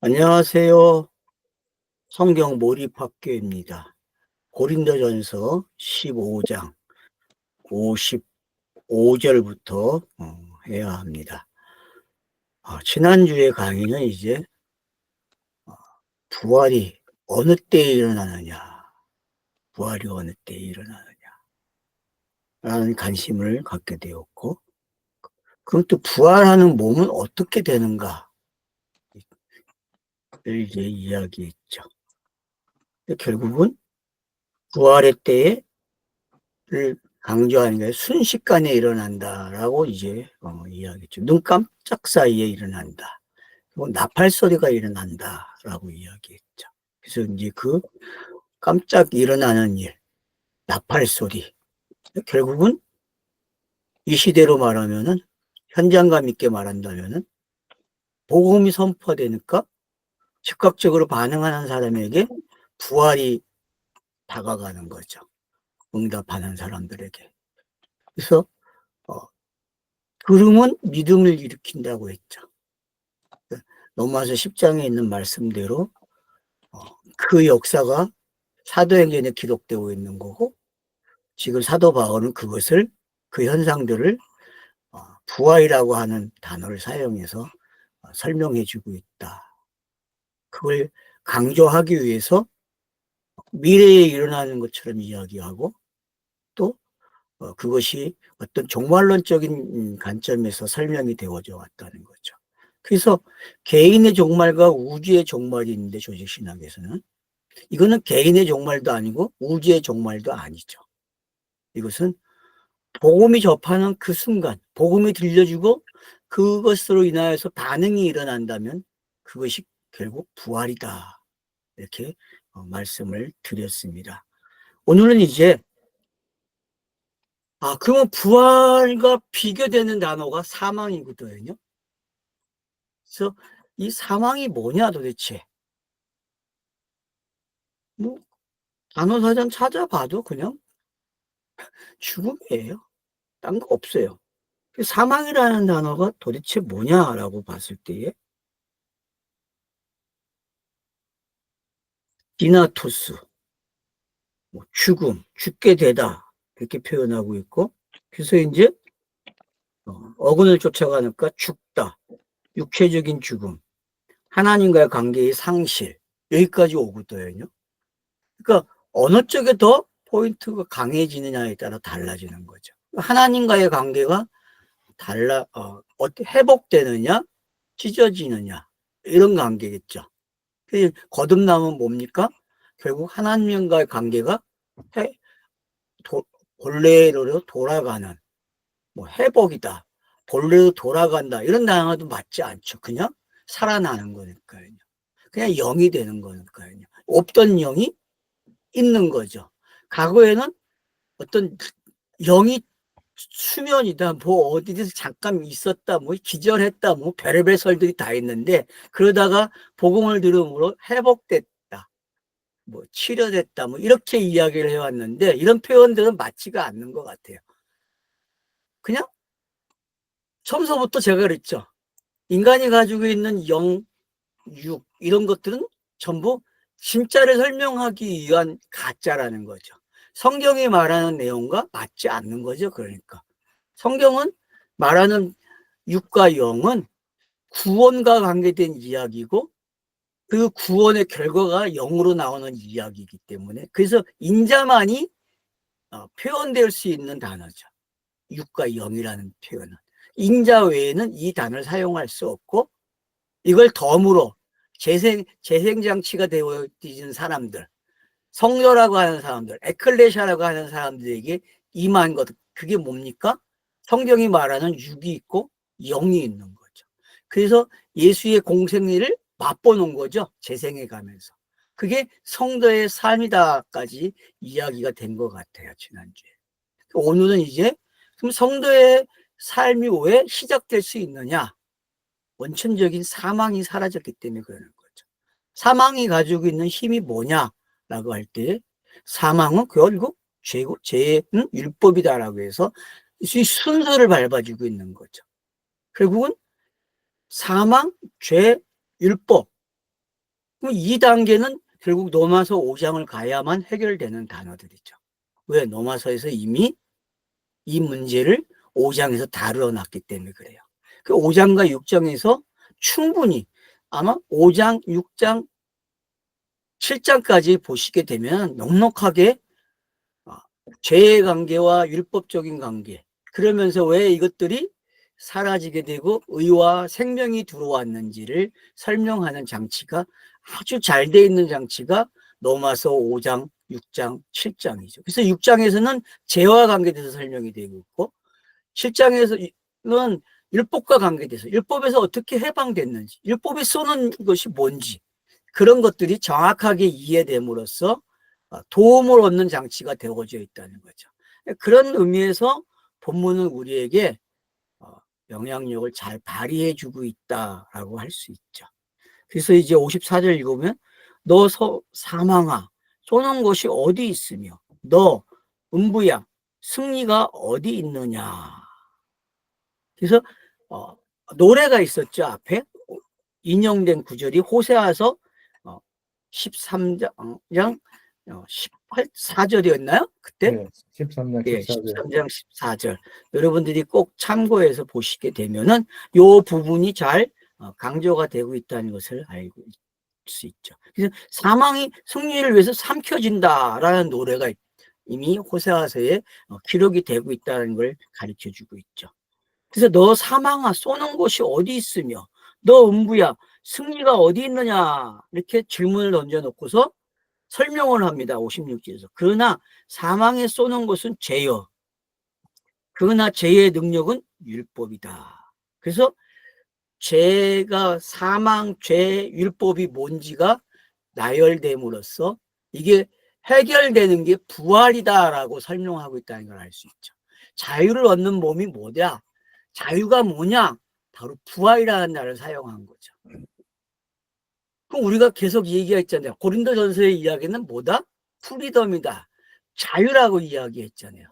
안녕하세요. 성경 몰입학교입니다. 고린도전서 15장 55절부터 해야 합니다. 지난주에 강의는 이제 부활이 어느 때에 일어나느냐, 부활이 어느 때에 일어나느냐 라는 관심을 갖게 되었고, 그럼 또 부활하는 몸은 어떻게 되는가를 이제 이야기했죠. 결국은 부활의 때에 를 강조하는 게 순식간에 일어난다라고 이제 이야기했죠. 눈 깜짝 사이에 일어난다. 그리고 나팔 소리가 일어난다라고 이야기했죠. 그래서 이제 그 깜짝 일어나는 일, 나팔 소리. 결국은 이 시대로 말하면은 현장감 있게 말한다면은 복음이 선포되니까 즉각적으로 반응하는 사람에게 부활이 다가가는 거죠. 응답하는 사람들에게. 그래서 그rum은 믿음을 일으킨다고 했죠. 로마서 10장에 있는 말씀대로 그 역사가 사도행전에 기록되고 있는 거고, 지금 사도 바울은 그것을, 그 현상들을 부활이라고 하는 단어를 사용해서 설명해 주고 있다. 그걸 강조하기 위해서 미래에 일어나는 것처럼 이야기하고, 또 그것이 어떤 종말론적인 관점에서 설명이 되어져 왔다는 거죠. 그래서 개인의 종말과 우주의 종말이 있는데, 조직신학에서는 이거는 개인의 종말도 아니고 우주의 종말도 아니죠. 이것은 복음이 접하는 그 순간, 복음이 들려주고 그것으로 인하여서 반응이 일어난다면 그것이 결국 부활이다. 이렇게 말씀을 드렸습니다. 오늘은 이제 그러면 부활과 비교되는 단어가 사망이거든요. 그래서 이 사망이 뭐냐 도대체. 뭐 단어사전 찾아봐도 그냥 죽음이에요. 딴 거 없어요. 사망이라는 단어가 도대체 뭐냐라고 봤을 때에 디나토스, 죽음, 죽게 되다 이렇게 표현하고 있고, 그래서 이제 어근을 쫓아가니까 죽다, 육체적인 죽음, 하나님과의 관계의 상실, 여기까지 오거든요. 그러니까 어느 쪽에 더 포인트가 강해지느냐에 따라 달라지는 거죠. 하나님과의 관계가 회복되느냐, 찢어지느냐, 이런 관계겠죠. 거듭남은 뭡니까? 결국 하나님과의 관계가 본래로 돌아가는, 회복이다, 본래로 돌아간다, 이런 단어도 맞지 않죠. 그냥 살아나는 거니까요. 그냥 영이 되는 거니까요. 없던 영이 있는 거죠. 과거에는 어떤 영이 수면이다, 어디서 잠깐 있었다, 기절했다, 별의별 설들이 다 있는데, 그러다가 복음을 들음으로 회복됐다, 치료됐다, 이렇게 이야기를 해왔는데, 이런 표현들은 맞지가 않는 것 같아요. 그냥 처음서부터 제가 그랬죠. 인간이 가지고 있는 영, 육, 이런 것들은 전부 진짜를 설명하기 위한 가짜라는 거죠. 성경이 말하는 내용과 맞지 않는 거죠. 그러니까 성경은 말하는 육과 영은 구원과 관계된 이야기고, 그 구원의 결과가 영으로 나오는 이야기이기 때문에, 그래서 인자만이 표현될 수 있는 단어죠. 육과 영이라는 표현은. 인자 외에는 이 단어를 사용할 수 없고, 이걸 덤으로 재생장치가 되어진 사람들, 성도라고 하는 사람들, 에클레시아라고 하는 사람들에게 임한 것, 그게 뭡니까? 성경이 말하는 육이 있고 영이 있는 거죠. 그래서 예수의 공생애를 맛보는 거죠. 재생해 가면서. 그게 성도의 삶이다까지 이야기가 된 것 같아요, 지난주에. 오늘은 이제 그럼 성도의 삶이 왜 시작될 수 있느냐? 원천적인 사망이 사라졌기 때문에 그러는 거죠. 사망이 가지고 있는 힘이 뭐냐라고 할 때, 사망은 결국 죄는 율법이다라고 해서 이 순서를 밟아주고 있는 거죠. 결국은 사망, 죄, 율법, 그럼 2단계는 결국 로마서 5장을 가야만 해결되는 단어들이죠. 왜? 로마서에서 이미 이 문제를 5장에서 다루어 놨기 때문에 그래요. 그 5장과 6장에서 충분히 아마 5장, 6장, 7장까지 보시게 되면 넉넉하게 죄의 관계와 율법적인 관계, 그러면서 왜 이것들이 사라지게 되고 의와 생명이 들어왔는지를 설명하는 장치가 아주 잘 돼 있는 장치가 로마서 5장, 6장, 7장이죠. 그래서 6장에서는 죄와 관계돼서 설명이 되고 있고 7장에서는 율법과 관계돼서 율법에서 어떻게 해방됐는지, 율법이 쏘는 것이 뭔지 그런 것들이 정확하게 이해됨으로써 도움을 얻는 장치가 되어져 있다는 거죠. 그런 의미에서 본문은 우리에게 영향력을 잘 발휘해 주고 있다라고 할 수 있죠. 그래서 이제 54절 읽으면 너 사망아 쏘는 것이 어디 있으며 너 음부야 승리가 어디 있느냐. 그래서 노래가 있었죠. 앞에 인용된 구절이 호세아서 13장 14절이었나요? 그때? 네, 13장 예, 14절. 13장 14절. 여러분들이 꼭 참고해서 보시게 되면은 요 부분이 잘 강조가 되고 있다는 것을 알고 수 있죠. 그래서 사망이 승리를 위해서 삼켜진다라는 노래가 이미 호세아서에 기록이 되고 있다는 걸 가르쳐 주고 있죠. 그래서 너 사망아 쏘는 곳이 어디 있으며 너 음부야 승리가 어디 있느냐 이렇게 질문을 던져놓고서 설명을 합니다. 56절에서. 그러나 사망에 쏘는 것은 죄여. 그러나 죄의 능력은 율법이다. 그래서 죄가 사망, 죄, 율법이 뭔지가 나열됨으로써 이게 해결되는 게 부활이다라고 설명하고 있다는 걸 알 수 있죠. 자유를 얻는 몸이 뭐냐? 자유가 뭐냐? 바로 부활이라는 말을 사용한 거죠. 그럼 우리가 계속 얘기했잖아요. 고린도전서의 이야기는 뭐다? 프리덤이다. 자유라고 이야기했잖아요.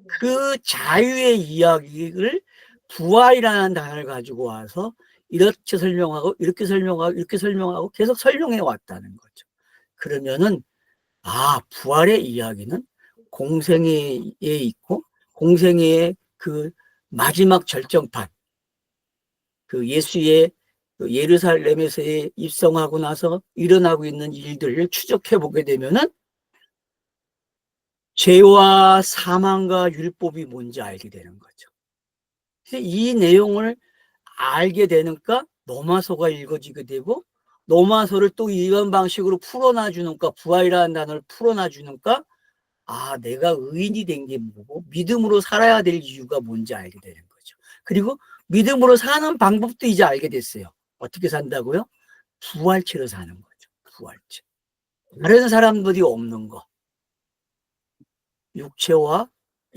그 자유의 이야기를 부활이라는 단어를 가지고 와서 이렇게 설명하고 이렇게 설명하고 이렇게 설명하고 계속 설명해 왔다는 거죠. 그러면은 부활의 이야기는 공생애에 있고 공생애의 그 마지막 절정판, 그 예수의 예루살렘에서의 입성하고 나서 일어나고 있는 일들을 추적해 보게 되면은 죄와 사망과 율법이 뭔지 알게 되는 거죠. 이 내용을 알게 되니까 로마서가 읽어지게 되고 로마서를 또 이런 방식으로 풀어놔 주니까 부활이라는 단어를 풀어놔 주니까 내가 의인이 된 게 뭐고 믿음으로 살아야 될 이유가 뭔지 알게 되는 거죠. 그리고 믿음으로 사는 방법도 이제 알게 됐어요. 어떻게 산다고요? 부활체로 사는 거죠. 부활체. 다른 사람들이 없는 거. 육체와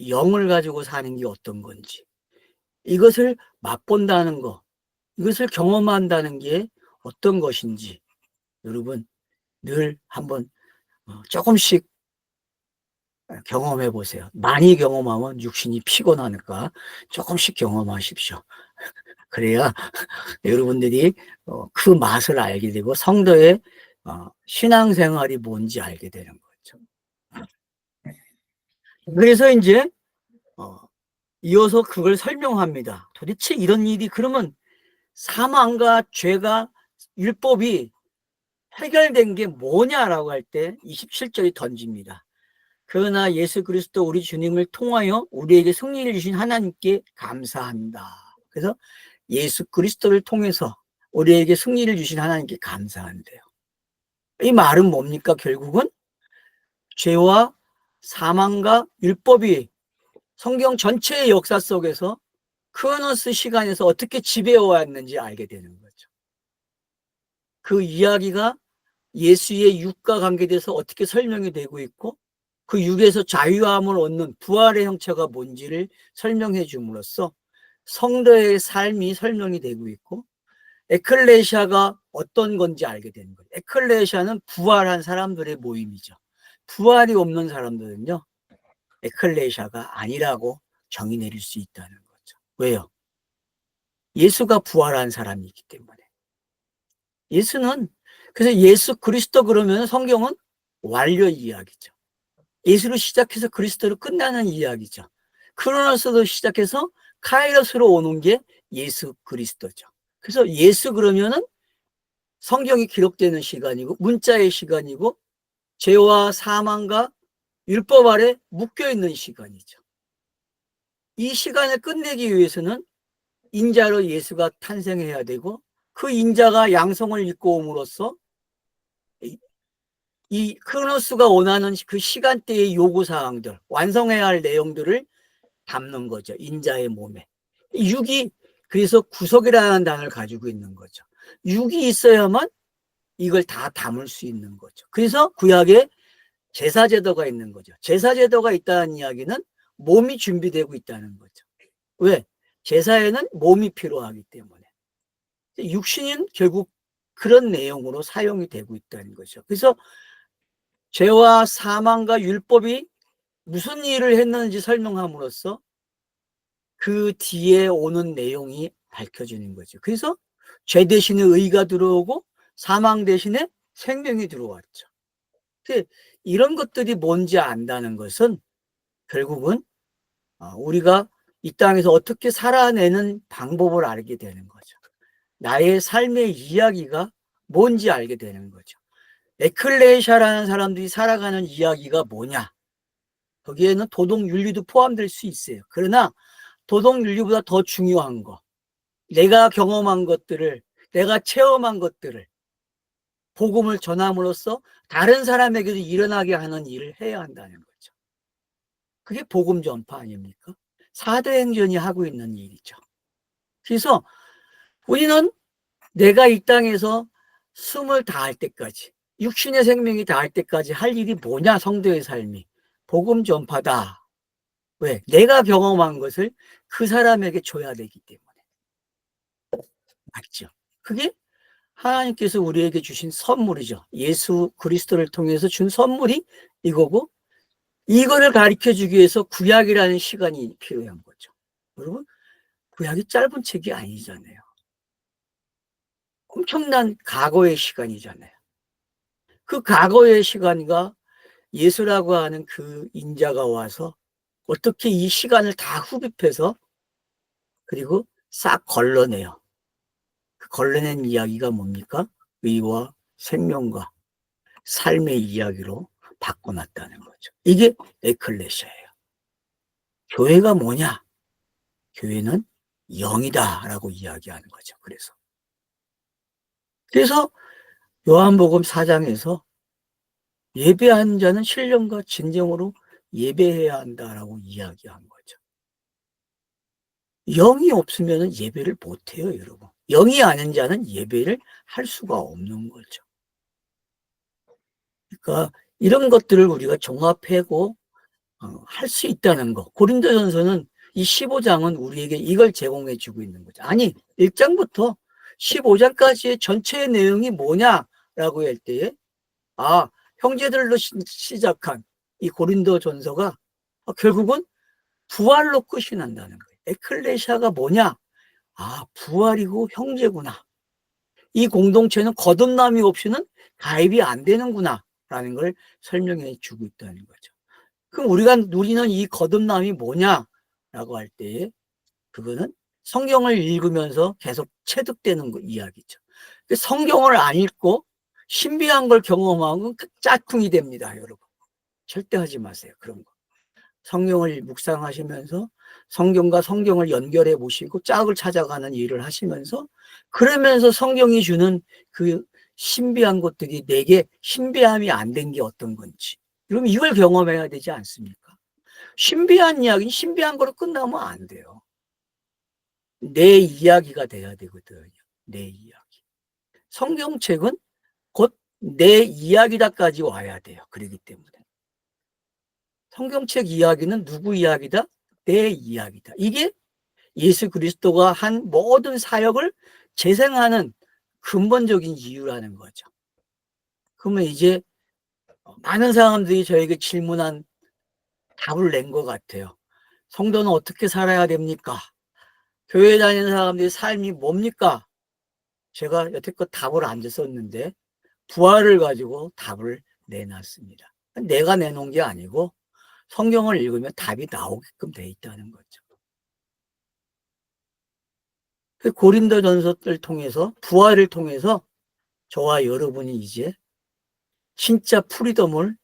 영을 가지고 사는 게 어떤 건지. 이것을 맛본다는 거. 이것을 경험한다는 게 어떤 것인지. 여러분 늘 한번 조금씩 경험해 보세요. 많이 경험하면 육신이 피곤하니까 조금씩 경험하십시오. 그래야 여러분들이 그 맛을 알게 되고 성도의 신앙생활이 뭔지 알게 되는 거죠. 그래서 이제 이어서 그걸 설명합니다. 도대체 이런 일이 그러면 사망과 죄가 율법이 해결된 게 뭐냐라고 할 때 27절이 던집니다. 그러나 예수 그리스도 우리 주님을 통하여 우리에게 승리를 주신 하나님께 감사한다. 그래서 예수 그리스도를 통해서 우리에게 승리를 주신 하나님께 감사한대요. 이 말은 뭡니까? 결국은 죄와 사망과 율법이 성경 전체의 역사 속에서 크로노스 시간에서 어떻게 지배해 왔는지 알게 되는 거죠. 그 이야기가 예수의 육과 관계돼서 어떻게 설명이 되고 있고 그 육에서 자유함을 얻는 부활의 형체가 뭔지를 설명해 줌으로써 성도의 삶이 설명이 되고 있고 에클레시아가 어떤 건지 알게 되는 거예요. 에클레시아는 부활한 사람들의 모임이죠. 부활이 없는 사람들은요 에클레시아가 아니라고 정의 내릴 수 있다는 거죠. 왜요? 예수가 부활한 사람이기 때문에. 예수는 그래서 예수 그리스도 그러면 성경은 완료 이야기죠. 예수로 시작해서 그리스도로 끝나는 이야기죠. 크로노스로 시작해서 카이로스로 오는 게 예수 그리스도죠. 그래서 예수 그러면은 성경이 기록되는 시간이고 문자의 시간이고 죄와 사망과 율법 아래 묶여있는 시간이죠. 이 시간을 끝내기 위해서는 인자로 예수가 탄생해야 되고 그 인자가 양성을 입고 옴으로써 이 크로노스가 원하는 그 시간대의 요구사항들, 완성해야 할 내용들을 담는 거죠. 인자의 몸에. 육이 그래서 구속이라는 단어를 가지고 있는 거죠. 육이 있어야만 이걸 다 담을 수 있는 거죠. 그래서 구약에 제사제도가 있는 거죠. 제사제도가 있다는 이야기는 몸이 준비되고 있다는 거죠. 왜? 제사에는 몸이 필요하기 때문에. 육신은 결국 그런 내용으로 사용이 되고 있다는 거죠. 그래서 죄와 사망과 율법이 무슨 일을 했는지 설명함으로써 그 뒤에 오는 내용이 밝혀지는 거죠. 그래서 죄 대신에 의가 들어오고 사망 대신에 생명이 들어왔죠. 이런 것들이 뭔지 안다는 것은 결국은 우리가 이 땅에서 어떻게 살아내는 방법을 알게 되는 거죠. 나의 삶의 이야기가 뭔지 알게 되는 거죠. 에클레시아라는 사람들이 살아가는 이야기가 뭐냐? 거기에는 도덕윤리도 포함될 수 있어요. 그러나 도덕윤리보다 더 중요한 거, 내가 경험한 것들을, 내가 체험한 것들을 복음을 전함으로써 다른 사람에게도 일어나게 하는 일을 해야 한다는 거죠. 그게 복음 전파 아닙니까? 사도행전이 하고 있는 일이죠. 그래서 우리는 내가 이 땅에서 숨을 다할 때까지, 육신의 생명이 다할 때까지 할 일이 뭐냐? 성도의 삶이 복음 전파다. 왜? 내가 경험한 것을 그 사람에게 줘야 되기 때문에. 맞죠? 그게 하나님께서 우리에게 주신 선물이죠. 예수 그리스도를 통해서 준 선물이 이거고, 이거를 가르쳐 주기 위해서 구약이라는 시간이 필요한 거죠. 여러분, 구약이 짧은 책이 아니잖아요. 엄청난 과거의 시간이잖아요. 그 과거의 시간과 예수라고 하는 그 인자가 와서 어떻게 이 시간을 다 흡입해서 그리고 싹 걸러내요. 그 걸러낸 이야기가 뭡니까? 의와 생명과 삶의 이야기로 바꿔놨다는 거죠. 이게 에클레시아예요. 교회가 뭐냐? 교회는 영이다라고 이야기하는 거죠. 그래서 요한복음 4장에서 예배하는 자는 신령과 진정으로 예배해야 한다라고 이야기한 거죠. 영이 없으면 예배를 못해요, 여러분. 영이 아닌 자는 예배를 할 수가 없는 거죠. 그러니까 이런 것들을 우리가 종합하고 할 수 있다는 거. 고린도전서는 이 15장은 우리에게 이걸 제공해 주고 있는 거죠. 아니, 1장부터 15장까지의 전체의 내용이 뭐냐라고 할 때에 형제들로 시작한 이 고린도전서가 결국은 부활로 끝이 난다는 거예요. 에클레시아가 뭐냐? 부활이고 형제구나. 이 공동체는 거듭남이 없이는 가입이 안 되는구나 라는 걸 설명해 주고 있다는 거죠. 그럼 우리가 누리는 이 거듭남이 뭐냐라고 할 때에 그거는 성경을 읽으면서 계속 체득되는 이야기죠. 성경을 안 읽고 신비한 걸 경험하면 짝퉁이 됩니다, 여러분. 절대 하지 마세요, 그런 거. 성경을 묵상하시면서 성경과 성경을 연결해 보시고 짝을 찾아가는 일을 하시면서 그러면서 성경이 주는 그 신비한 것들이 내게 신비함이 안 된 게 어떤 건지, 그럼 이걸 경험해야 되지 않습니까? 신비한 이야기는 신비한 거로 끝나면 안 돼요. 내 이야기가 돼야 되거든요. 내 이야기. 성경책은 곧 내 이야기다까지 와야 돼요. 그렇기 때문에. 성경책 이야기는 누구 이야기다? 내 이야기다. 이게 예수 그리스도가 한 모든 사역을 재생하는 근본적인 이유라는 거죠. 그러면 이제 많은 사람들이 저에게 질문한 답을 낸 것 같아요. 성도는 어떻게 살아야 됩니까? 교회 다니는 사람들의 삶이 뭡니까? 제가 여태껏 답을 안 줬었는데 부활을 가지고 답을 내놨습니다. 내가 내놓은 게 아니고 성경을 읽으면 답이 나오게끔 돼 있다는 거죠. 그 고린도전서를 통해서 부활을 통해서 저와 여러분이 이제 진짜 프리덤을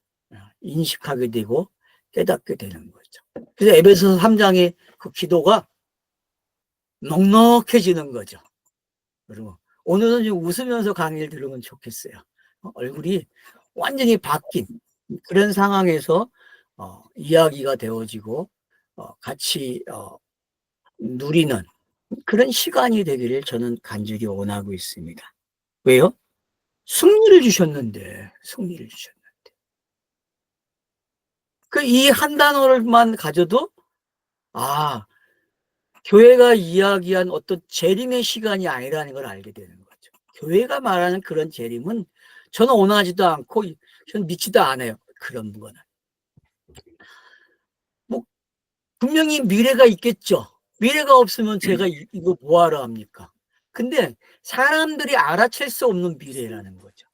인식하게 되고 깨닫게 되는 거죠. 그래서 에베소서 3장의 그 기도가 넉넉해지는 거죠. 여러분, 오늘은 좀 웃으면서 강의를 들으면 좋겠어요. 얼굴이 완전히 바뀐 그런 상황에서 이야기가 되어지고 같이 누리는 그런 시간이 되기를 저는 간절히 원하고 있습니다. 왜요? 승리를 주셨는데, 승리를 주셨는데. 그 이 한 단어를만 가져도, 아, 교회가 이야기한 어떤 재림의 시간이 아니라는 걸 알게 되는 거죠. 교회가 말하는 그런 재림은 저는 원하지도 않고, 저는 믿지도 않아요. 그런 거는. 뭐, 분명히 미래가 있겠죠. 미래가 없으면 제가 이거 뭐하러 합니까? 근데 사람들이 알아챌 수 없는 미래라는 거죠.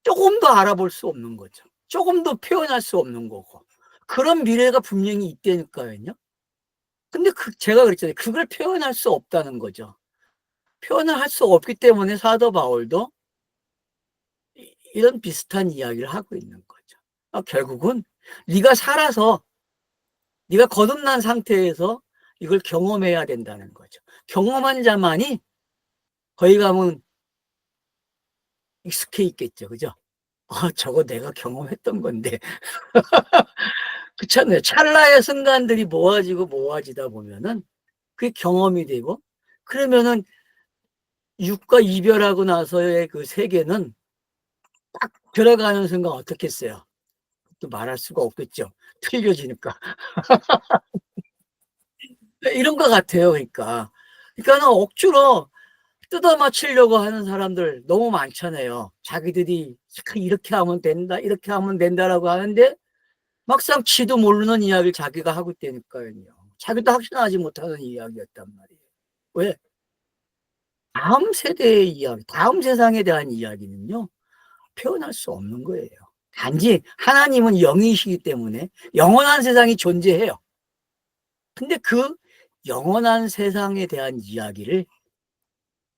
조금 더 알아볼 수 없는 거죠. 조금 더 표현할 수 없는 거고. 그런 미래가 분명히 있다니까요. 근데 제가 그랬잖아요. 그걸 표현할 수 없다는 거죠. 표현을 할 수 없기 때문에 사도 바울도 이런 비슷한 이야기를 하고 있는 거죠. 결국은 네가 살아서 네가 거듭난 상태에서 이걸 경험해야 된다는 거죠. 경험한 자만이 거기 가면 익숙해 있겠죠. 그죠? 저거 내가 경험했던 건데. 그렇잖아요. 찰나의 순간들이 모아지고 모아지다 보면은 그게 경험이 되고, 그러면은 육과 이별하고 나서의 그 세계는 딱 들어가는 순간 어떻겠어요? 또 말할 수가 없겠죠. 틀려지니까. 이런 것 같아요. 그러니까는 억지로 뜯어 맞추려고 하는 사람들 너무 많잖아요. 자기들이 이렇게 하면 된다, 이렇게 하면 된다라고 하는데 막상 지도 모르는 이야기를 자기가 하고 있다니까요. 자기도 확신하지 못하는 이야기였단 말이에요. 왜? 다음 세대의 이야기, 다음 세상에 대한 이야기는요, 표현할 수 없는 거예요. 단지 하나님은 영이시기 때문에 영원한 세상이 존재해요. 근데 그 영원한 세상에 대한 이야기를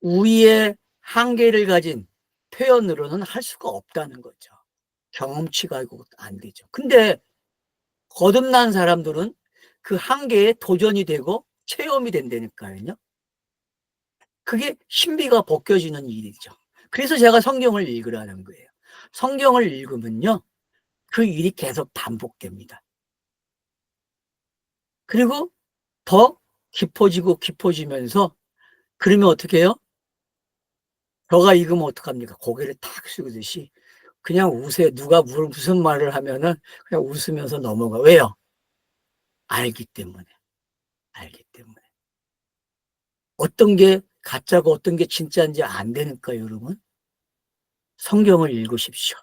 우리의 한계를 가진 표현으로는 할 수가 없다는 거죠. 경험치가 안 되죠. 근데 거듭난 사람들은 그 한계에 도전이 되고 체험이 된다니까요. 그게 신비가 벗겨지는 일이죠. 그래서 제가 성경을 읽으라는 거예요. 성경을 읽으면요, 그 일이 계속 반복됩니다. 그리고 더 깊어지고 깊어지면서, 그러면 어떻게 해요? 저가 익으면 어떡합니까? 고개를 탁 숙이듯이 그냥 우세요. 누가 무슨 말을 하면은 그냥 웃으면서 넘어가. 왜요? 알기 때문에. 알기 때문에. 어떤 게 가짜고 어떤 게 진짜인지 안 되니까요, 여러분. 성경을 읽으십시오.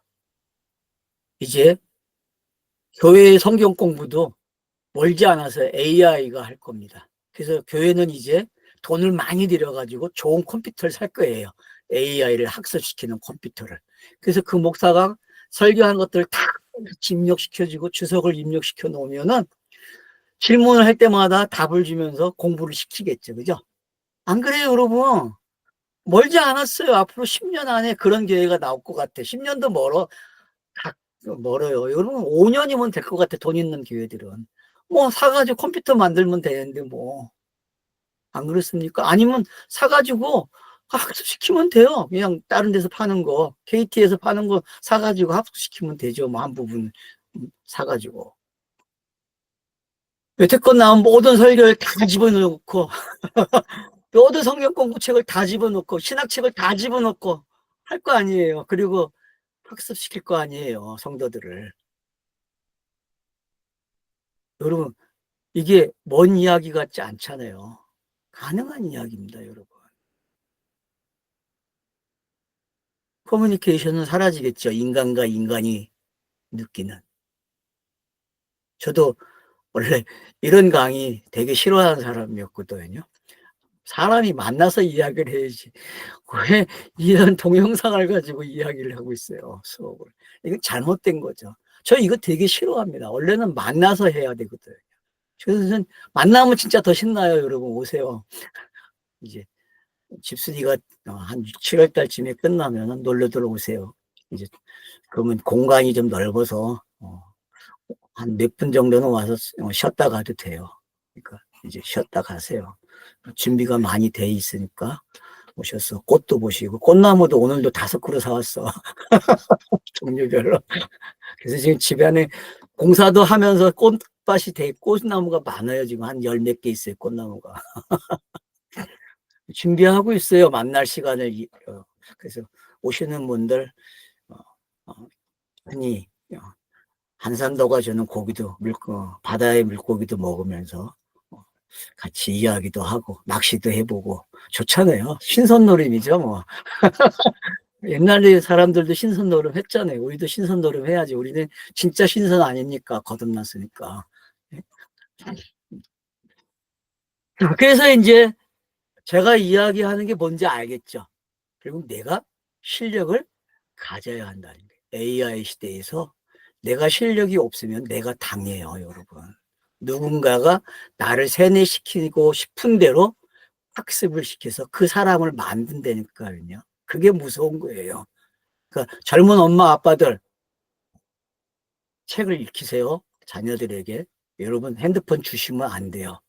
이제 교회의 성경 공부도 멀지 않아서 AI가 할 겁니다. 그래서 교회는 이제 돈을 많이 들여가지고 좋은 컴퓨터를 살 거예요. AI를 학습시키는 컴퓨터를. 그래서 그 목사가 설교한 것들을 다 입력시켜주고 주석을 입력시켜 놓으면은 질문을 할 때마다 답을 주면서 공부를 시키겠죠. 그죠? 안 그래요, 여러분? 멀지 않았어요. 앞으로 10년 안에 그런 기회가 나올 것 같아. 10년도 멀어요. 여러분, 5년이면 될 것 같아. 돈 있는 기회들은. 뭐, 사가지고 컴퓨터 만들면 되는데, 뭐. 안 그렇습니까? 아니면 사가지고 학습시키면 돼요. 그냥 다른 데서 파는 거, KT에서 파는 거 사가지고 학습시키면 되죠. 뭐, 한 부분 사가지고. 여태껏 나온 모든 설교를 다 집어넣고, 모든 성경 공부책을 다 집어넣고, 신학책을 다 집어넣고, 할 거 아니에요. 그리고 학습시킬 거 아니에요. 성도들을. 여러분, 이게 먼 이야기 같지 않잖아요. 가능한 이야기입니다, 여러분. 커뮤니케이션은 사라지겠죠. 인간과 인간이 느끼는. 저도 원래 이런 강의 되게 싫어하는 사람이었거든요. 사람이 만나서 이야기를 해야지. 왜 이런 동영상을 가지고 이야기를 하고 있어요, 수업을. 이건 잘못된 거죠. 저 이거 되게 싫어합니다. 원래는 만나서 해야 되거든. 그래서 만나면 진짜 더 신나요. 여러분 오세요. 이제 집순이가 한 7월 달쯤에 끝나면 놀러들 오세요. 이제 그러면 공간이 좀 넓어서 한 몇 분 정도는 와서 쉬었다 가도 돼요. 그러니까 이제 쉬었다 가세요. 준비가 많이 돼 있으니까 오셔서 꽃도 보시고, 꽃나무도 오늘도 5그루 사왔어. 종류별로. 그래서 지금 집에 안에 공사도 하면서 꽃밭이 꽃나무가 많아요. 지금 한 열 몇 개 있어요, 꽃나무가. 준비하고 있어요, 만날 시간을. 그래서 오시는 분들 어, 어, 흔히 한산도가 주는 고기도 바다의 물고기도 먹으면서 같이 이야기도 하고 낚시도 해보고 좋잖아요. 신선놀이이죠 뭐. 옛날에 사람들도 신선놀이 했잖아요. 우리도 신선놀이 해야지. 우리는 진짜 신선 아닙니까? 거듭났으니까. 예? 그래서 이제 제가 이야기하는 게 뭔지 알겠죠. 그리고 내가 실력을 가져야 한다는 거예요. AI 시대에서 내가 실력이 없으면 내가 당해요, 여러분. 누군가가 나를 세뇌시키고 싶은 대로 학습을 시켜서 그 사람을 만든다니까요. 그게 무서운 거예요. 그러니까 젊은 엄마 아빠들 책을 읽히세요. 자녀들에게. 여러분 핸드폰 주시면 안 돼요.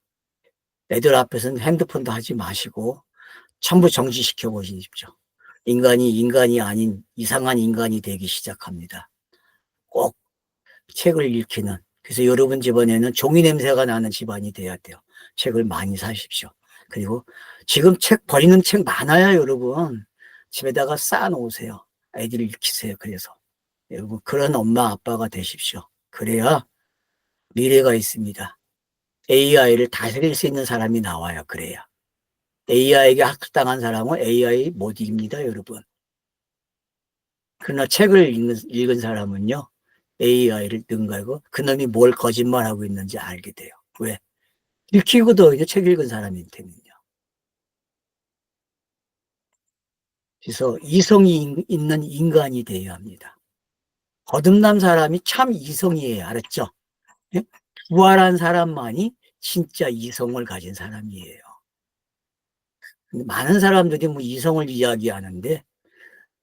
애들 앞에서는 핸드폰도 하지 마시고 전부 정지시켜 보십시오. 인간이 아닌 이상한 인간이 되기 시작합니다. 꼭 책을 읽히는. 그래서 여러분 집안에는 종이 냄새가 나는 집안이 돼야 돼요. 책을 많이 사십시오. 그리고 지금 책 버리는 책 많아요, 여러분. 집에다가 쌓아 놓으세요. 애들을 읽히세요. 그래서 여러분 그런 엄마 아빠가 되십시오. 그래야 미래가 있습니다. AI를 다스릴 수 있는 사람이 나와요. 그래야. AI에게 학습당한 사람은 AI 못 이깁니다, 여러분. 그러나 책을 읽은 사람은요, AI를 능가하고 그놈이 뭘 거짓말하고 있는지 알게 돼요. 왜? 읽히거든요, 책 읽은 사람한테는요. 그래서 이성이 있는 인간이 되어야 합니다. 거듭난 사람이 참 이성이에요. 알았죠? 예? 부활한 사람만이 진짜 이성을 가진 사람이에요. 근데 많은 사람들이 뭐 이성을 이야기하는데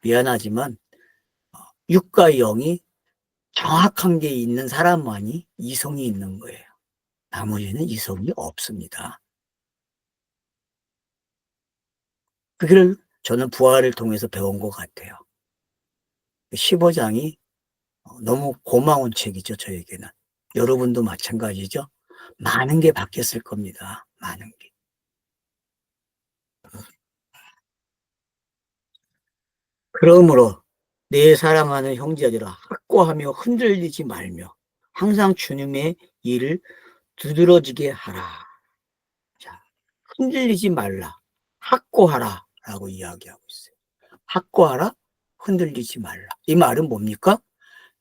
미안하지만 육과 영이 정확한 게 있는 사람만이 이성이 있는 거예요. 나머지는 이성이 없습니다. 그걸 저는 부활을 통해서 배운 것 같아요. 15장이 너무 고마운 책이죠, 저에게는. 여러분도 마찬가지죠. 많은 게 바뀌었을 겁니다. 많은 게. 그러므로 내 사랑하는 형제들아, 확고하며 흔들리지 말며 항상 주님의 일을 두드러지게 하라. 자, 흔들리지 말라. 확고하라. 라고 이야기하고 있어요. 확고하라. 흔들리지 말라. 이 말은 뭡니까?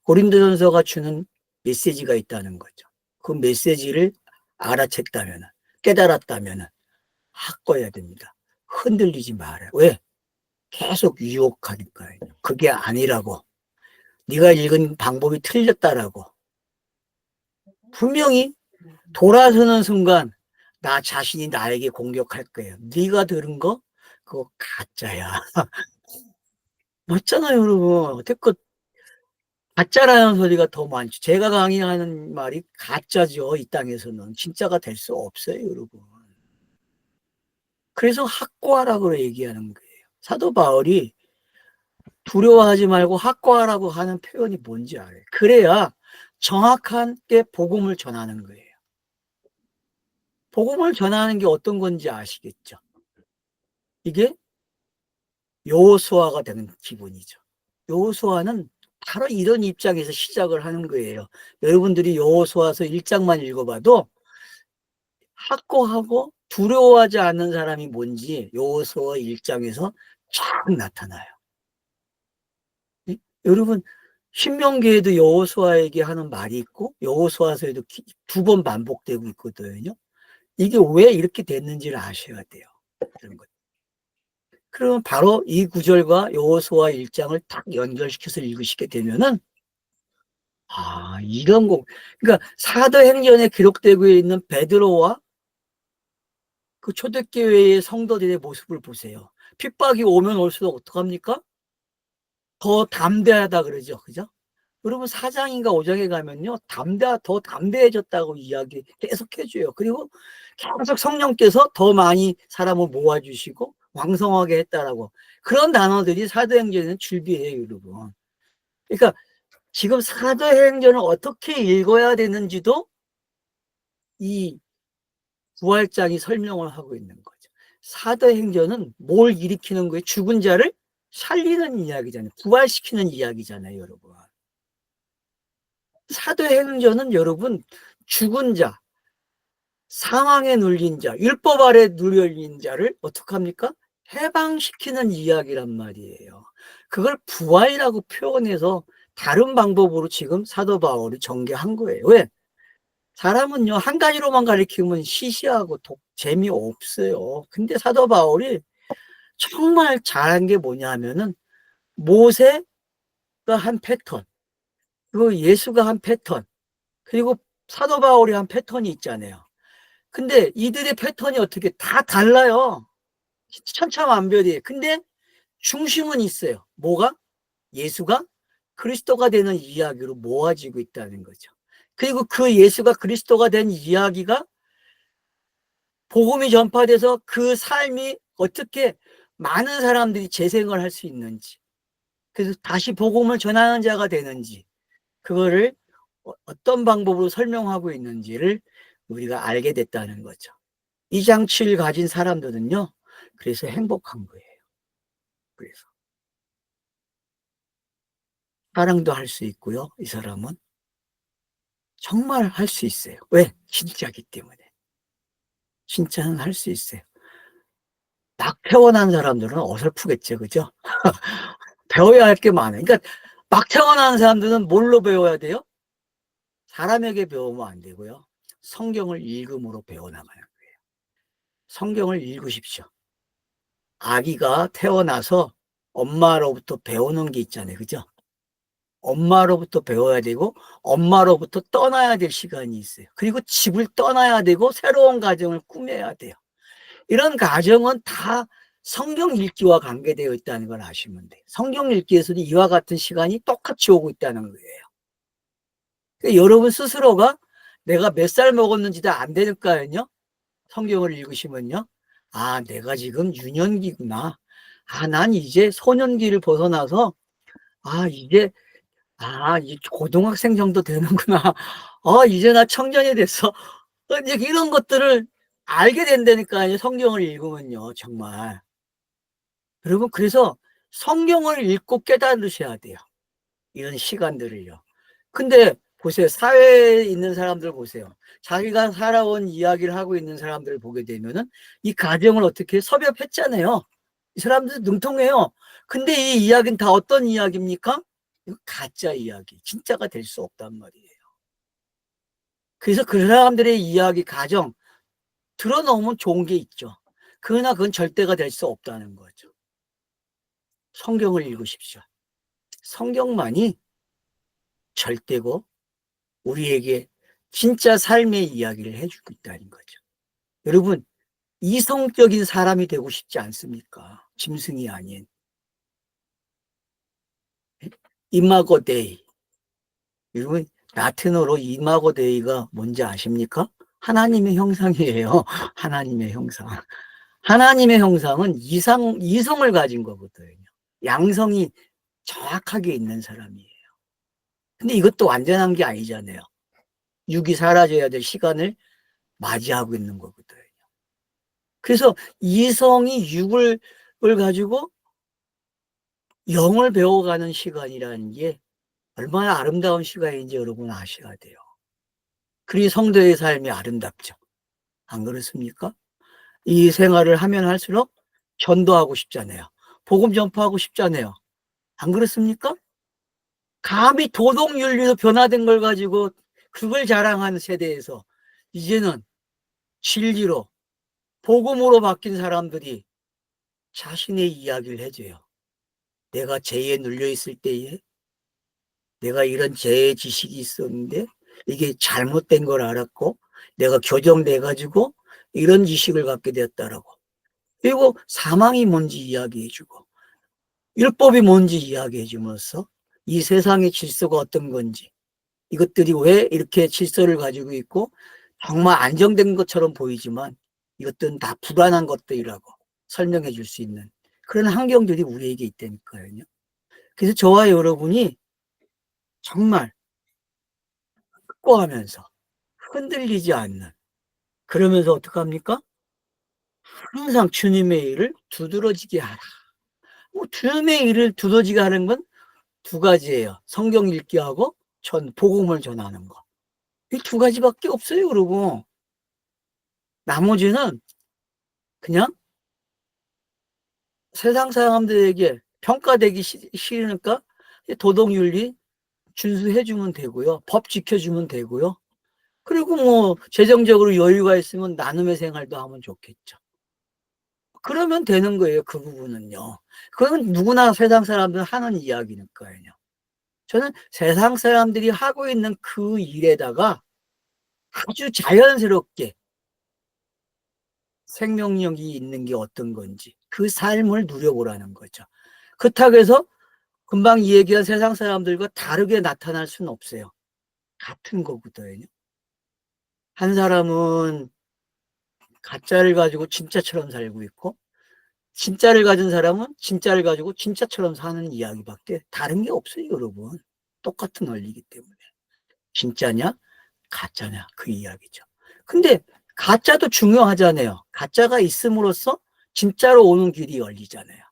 고린도전서가 주는 메시지가 있다는 거죠. 그 메시지를 알아챘다면, 깨달았다면 확고해야 됩니다. 흔들리지 말아요. 왜? 계속 유혹하니까요. 그게 아니라고. 네가 읽은 방법이 틀렸다라고. 분명히 돌아서는 순간 나 자신이 나에게 공격할 거예요. 네가 들은 거 그거 가짜야. 맞잖아요, 여러분. 어쨌건 가짜라는 소리가 더 많죠. 제가 강의하는 말이 가짜죠. 이 땅에서는 진짜가 될 수 없어요, 여러분. 그래서 확고하라고 얘기하는 거예요. 사도 바울이 두려워하지 말고 확고하라고 하는 표현이 뭔지 알아요. 그래야 정확하게 복음을 전하는 거예요. 복음을 전하는 게 어떤 건지 아시겠죠? 이게 여호수아가 되는 기분이죠. 여호수아는 바로 이런 입장에서 시작을 하는 거예요. 여러분들이 여호수아서 1장만 읽어봐도 확고하고 두려워하지 않는 사람이 뭔지 여호수아 1장에서 쫙 나타나요. 여러분 신명기에도 여호수아에게 하는 말이 있고 여호수아서에도 2번 반복되고 있거든요. 이게 왜 이렇게 됐는지를 아셔야 돼요. 그런 거. 그러면 바로 이 구절과 여호수아 1장을 딱 연결시켜서 읽으시게 되면은 이런 거, 그러니까 사도행전에 기록되고 있는 베드로와 그 초대교회의 성도들의 모습을 보세요. 핍박이 오면 올수록 어떡합니까? 더 담대하다 그러죠. 그죠? 여러분 4장인가 5장에 가면요. 더 담대해졌다고 이야기 계속 해줘요. 그리고 계속 성령께서 더 많이 사람을 모아주시고 왕성하게 했다라고. 그런 단어들이 사도행전에는 출비해요, 여러분. 그러니까 지금 사도행전을 어떻게 읽어야 되는지도 이 부활장이 설명을 하고 있는 거죠. 사도행전은 뭘 일으키는 거예요? 죽은 자를 살리는 이야기잖아요. 부활시키는 이야기잖아요, 여러분. 사도행전은 여러분 죽은 자, 상황에 눌린 자, 율법 아래 눌린 자를 어떻게 합니까? 해방시키는 이야기란 말이에요. 그걸 부활이라고 표현해서 다른 방법으로 지금 사도 바울이 전개한 거예요. 왜? 사람은요 한 가지로만 가리키면 시시하고 재미없어요. 근데 사도 바울이 정말 잘한 게 뭐냐 하면은 모세가 한 패턴, 그리고 예수가 한 패턴, 그리고 사도 바울이 한 패턴이 있잖아요. 근데 이들의 패턴이 어떻게 다 달라요. 천차만별이에요. 근데 중심은 있어요. 뭐가? 예수가 그리스도가 되는 이야기로 모아지고 있다는 거죠. 그리고 그 예수가 그리스도가 된 이야기가 복음이 전파돼서 그 삶이 어떻게 많은 사람들이 재생을 할 수 있는지, 그래서 다시 복음을 전하는 자가 되는지, 그거를 어떤 방법으로 설명하고 있는지를 우리가 알게 됐다는 거죠. 이 장치를 가진 사람들은요, 그래서 행복한 거예요. 그래서 사랑도 할 수 있고요, 이 사람은 정말 할 수 있어요. 왜? 진짜기 때문에. 진짜는 할 수 있어요. 막 태어난 사람들은 어설프겠죠, 그죠? 배워야 할 게 많아요. 그러니까 막 태어난 사람들은 뭘로 배워야 돼요? 사람에게 배우면 안 되고요. 성경을 읽음으로 배워나가는 거예요. 성경을 읽으십시오. 아기가 태어나서 엄마로부터 배우는 게 있잖아요. 그죠? 엄마로부터 배워야 되고 엄마로부터 떠나야 될 시간이 있어요. 그리고 집을 떠나야 되고 새로운 가정을 꾸며야 돼요. 이런 가정은 다 성경 읽기와 관계되어 있다는 걸 아시면 돼요. 성경 읽기에서도 이와 같은 시간이 똑같이 오고 있다는 거예요. 그러니까 여러분 스스로가 내가 몇 살 먹었는지도 안 되니까요. 성경을 읽으시면요. 내가 지금 유년기구나. 난 이제 소년기를 벗어나서 이제 이 고등학생 정도 되는구나. 이제 나 청년이 됐어. 이제 이런 것들을 알게 된다니까요. 성경을 읽으면요. 정말. 여러분 그래서 성경을 읽고 깨달으셔야 돼요. 이런 시간들을요. 근데 보세요. 사회에 있는 사람들 보세요. 자기가 살아온 이야기를 하고 있는 사람들을 보게 되면은 이 가정을 어떻게 섭렵했잖아요. 이 사람들 능통해요. 근데 이 이야기는 다 어떤 이야기입니까? 이거 가짜 이야기. 진짜가 될 수 없단 말이에요. 그래서 그 사람들의 이야기, 가정 들어놓으면 좋은 게 있죠. 그러나 그건 절대가 될 수 없다는 거죠. 성경을 읽으십시오. 성경만이 절대고 우리에게 진짜 삶의 이야기를 해주고 있다는 거죠. 여러분 이성적인 사람이 되고 싶지 않습니까? 짐승이 아닌. 이마고 데이. 여러분 라틴어로 이마고 데이가 뭔지 아십니까? 하나님의 형상이에요. 하나님의 형상. 하나님의 형상은 이성을 가진 거거든요. 양성이 정확하게 있는 사람이에요. 근데 이것도 완전한 게 아니잖아요. 육이 사라져야 될 시간을 맞이하고 있는 거거든요. 그래서 이성이 육을 가지고 영을 배워가는 시간이라는 게 얼마나 아름다운 시간인지 여러분 아셔야 돼요. 그리 성도의 삶이 아름답죠. 안 그렇습니까? 이 생활을 하면 할수록 전도하고 싶잖아요. 복음 전파하고 싶잖아요. 안 그렇습니까? 감히 도덕윤리로 변화된 걸 가지고 그걸 자랑하는 세대에서 이제는 진리로 복음으로 바뀐 사람들이 자신의 이야기를 해줘요. 내가 죄에 눌려 있을 때에 내가 이런 죄의 지식이 있었는데 이게 잘못된 걸 알았고 내가 교정돼 가지고 이런 지식을 갖게 되었다라고. 그리고 사망이 뭔지 이야기해 주고 율법이 뭔지 이야기해 주면서 이 세상의 질서가 어떤 건지, 이것들이 왜 이렇게 질서를 가지고 있고 정말 안정된 것처럼 보이지만 이것들은 다 불안한 것들이라고 설명해 줄 수 있는 그런 환경들이 우리에게 있다니까요. 그래서 저와 여러분이 정말 확고하면서 흔들리지 않는, 그러면서 어떡합니까? 항상 주님의 일을 두드러지게 하라. 뭐 주님의 일을 두드러지게 하는 건 두 가지예요. 성경 읽기 하고 복음을 전하는 거. 이 두 가지밖에 없어요, 여러분. 나머지는 그냥 세상 사람들에게 평가되기 싫으니까 도덕윤리 준수해 주면 되고요. 법 지켜주면 되고요. 그리고 뭐 재정적으로 여유가 있으면 나눔의 생활도 하면 좋겠죠. 그러면 되는 거예요, 그 부분은요. 그건 누구나 세상 사람들은 하는 이야기니까요. 저는 세상 사람들이 하고 있는 그 일에다가 아주 자연스럽게 생명력이 있는 게 어떤 건지 그 삶을 누려보라는 거죠. 그렇다고 해서 금방 이 얘기한 세상 사람들과 다르게 나타날 수는 없어요. 같은 거거든요. 한 사람은 가짜를 가지고 진짜처럼 살고 있고 진짜를 가진 사람은 진짜를 가지고 진짜처럼 사는 이야기밖에 다른 게 없어요, 여러분. 똑같은 원리이기 때문에. 진짜냐 가짜냐 그 이야기죠. 근데 가짜도 중요하잖아요. 가짜가 있음으로써 진짜로 오는 길이 열리잖아요.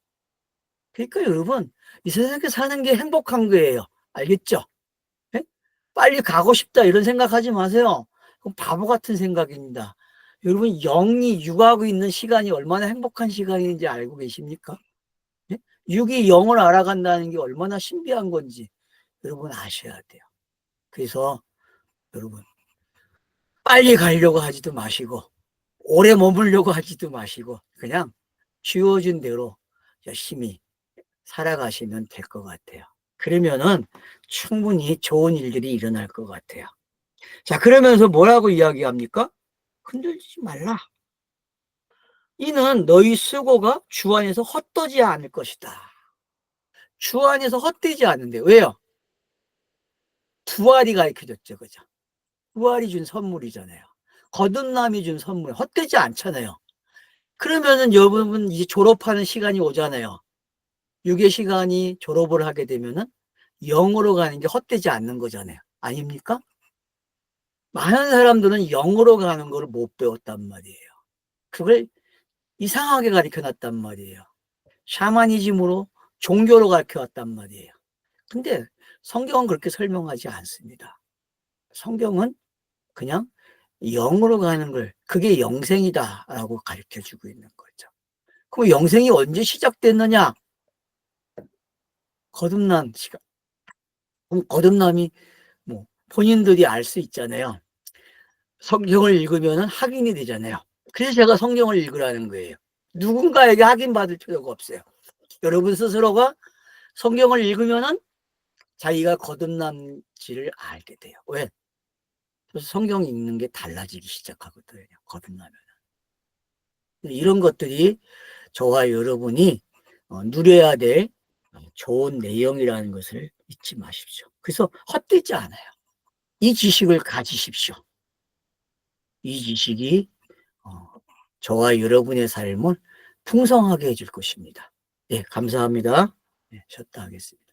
그러니까 여러분 이 세상에 사는 게 행복한 거예요. 알겠죠? 예? 빨리 가고 싶다 이런 생각하지 마세요. 그건 바보 같은 생각입니다. 여러분 영이 육하고 있는 시간이 얼마나 행복한 시간인지 알고 계십니까? 예? 육이 영을 알아간다는 게 얼마나 신비한 건지 여러분 아셔야 돼요. 그래서 여러분 빨리 가려고 하지도 마시고 오래 머물려고 하지도 마시고 그냥 주어진 대로 열심히 살아가시면 될 것 같아요. 그러면은 충분히 좋은 일들이 일어날 것 같아요. 자, 그러면서 뭐라고 이야기합니까? 흔들리지 말라. 이는 너희 수고가 주 안에서 헛되지 않을 것이다. 주 안에서 헛되지 않는데 왜요? 부활이 가르쳐줬죠, 그죠? 부활이 준 선물이잖아요. 거듭남이 준 선물, 헛되지 않잖아요. 그러면은 여러분 이제 졸업하는 시간이 오잖아요. 육의 시간이 졸업을 하게 되면은 영으로 가는 게 헛되지 않는 거잖아요. 아닙니까? 많은 사람들은 영으로 가는 걸 못 배웠단 말이에요. 그걸 이상하게 가르쳐 놨단 말이에요. 샤머니즘으로 종교로 가르쳐 왔단 말이에요. 근데 성경은 그렇게 설명하지 않습니다. 성경은 그냥 영으로 가는 걸 그게 영생이다라고 가르쳐 주고 있는 거죠. 그럼 영생이 언제 시작됐느냐? 거듭난 시간. 그럼 거듭남이 뭐 본인들이 알 수 있잖아요. 성경을 읽으면 확인이 되잖아요. 그래서 제가 성경을 읽으라는 거예요. 누군가에게 확인받을 필요가 없어요. 여러분 스스로가 성경을 읽으면 자기가 거듭난지를 알게 돼요. 왜? 그래서 성경 읽는 게 달라지기 시작하거든요. 거듭나면. 이런 것들이 저와 여러분이 누려야 될 좋은 내용이라는 것을 잊지 마십시오. 그래서 헛되지 않아요. 이 지식을 가지십시오. 이 지식이 저와 여러분의 삶을 풍성하게 해줄 것입니다. 예, 감사합니다. 예, 쉬었다 하겠습니다.